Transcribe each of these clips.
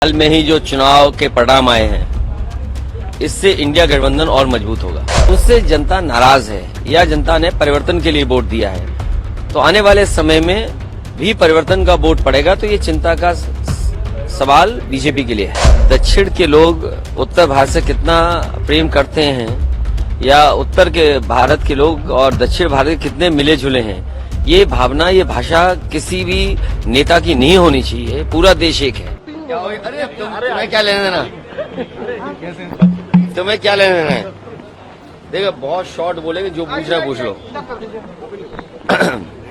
हाल में ही जो चुनाव के परिणाम आए हैं, इससे इंडिया गठबंधन और मजबूत होगा। उससे जनता नाराज है या जनता ने परिवर्तन के लिए वोट दिया है, तो आने वाले समय में भी परिवर्तन का वोट पड़ेगा, तो ये चिंता का सवाल बीजेपी के लिए है। दक्षिण के लोग उत्तर भारत से कितना प्रेम करते हैं या उत्तर के भारत के लोग और दक्षिण भारत के कितने मिले जुले हैं, ये भावना, ये भाषा किसी भी नेता की नहीं होनी चाहिए। पूरा देश एक है। अरे तुम्हें क्या लेना देना, तुम्हें क्या लेना देना है? देखो बहुत शॉर्ट बोलेंगे, जो पूछ रहा है पूछ लो।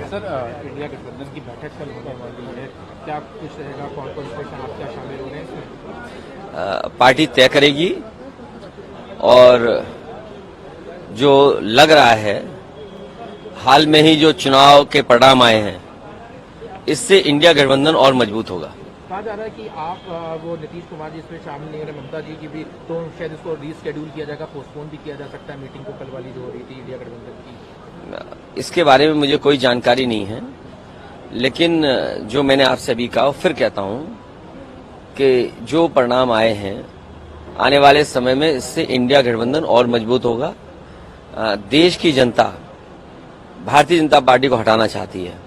सर, इंडिया गठबंधन की बैठक कल होने वाली है, क्या कुछ रहेगा? कौन-कौन से आप क्या शामिल हो रहे हैं इसमें? पार्टी तय करेगी, और जो लग रहा है हाल में ही जो चुनाव के परिणाम आए हैं, इससे इंडिया गठबंधन और मजबूत होगा। कहा जा रहा है कि आप वो नीतीश कुमार जी इसमें शामिल नहीं हो रहे, ममता जी की भी, तो शायद इसको रीस्केड्यूल किया जाएगा, पोस्टपोन भी किया जा सकता है मीटिंग को, कल वाली जो हो रही थी इंडिया गठबंधन की। इसके बारे में मुझे कोई जानकारी नहीं है, लेकिन जो मैंने आपसे अभी कहा फिर कहता हूं कि जो परिणाम आए हैं, आने वाले समय में इससे इंडिया गठबंधन और मजबूत होगा। देश की जनता भारतीय जनता पार्टी को हटाना चाहती है।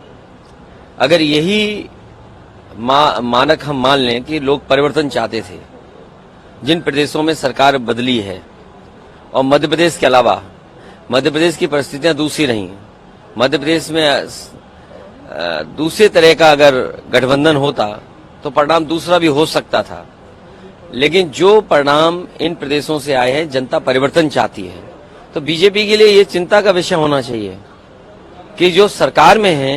अगर यही मानक हम मान लें कि लोग परिवर्तन चाहते थे, जिन प्रदेशों में सरकार बदली है, और मध्य प्रदेश के अलावा मध्य प्रदेश की परिस्थितियां दूसरी रही, मध्य प्रदेश में दूसरे तरह का अगर गठबंधन होता तो परिणाम दूसरा भी हो सकता था। लेकिन जो परिणाम इन प्रदेशों से आए हैं, जनता परिवर्तन चाहती है, तो बीजेपी के लिए ये चिंता का विषय होना चाहिए कि जो सरकार में है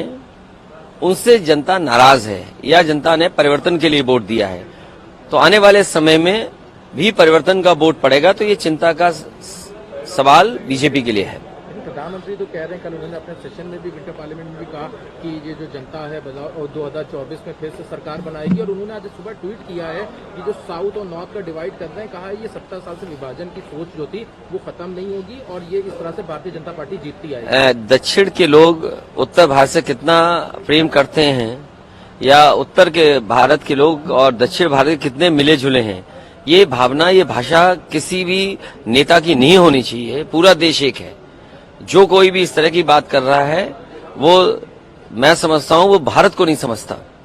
उनसे जनता नाराज है या जनता ने परिवर्तन के लिए वोट दिया है, तो आने वाले समय में भी परिवर्तन का वोट पड़ेगा, तो ये चिंता का सवाल बीजेपी के लिए है। प्रधानमंत्री तो कह रहे हैं, कल उन्होंने अपने सेशन में भी, विंटर पार्लियामेंट में भी कहा कि ये जो जनता है 2024 में फिर से सरकार बनाएगी, और उन्होंने आज सुबह ट्वीट किया है कि जो साउथ और नॉर्थ का डिवाइड कर रहे हैं, कहा है ये 70 साल से विभाजन की सोच जो थी वो खत्म नहीं होगी, और ये इस तरह से भारतीय जनता पार्टी जीतती आएगी। दक्षिण के लोग उत्तर भारत से कितना प्रेम करते हैं या उत्तर के भारत के लोग और दक्षिण भारत के कितने मिले जुले हैं, ये भावना, ये भाषा किसी भी नेता की नहीं होनी चाहिए। पूरा देश एक है। जो कोई भी इस तरह की बात कर रहा है, वो मैं समझता हूं वो भारत को नहीं समझता।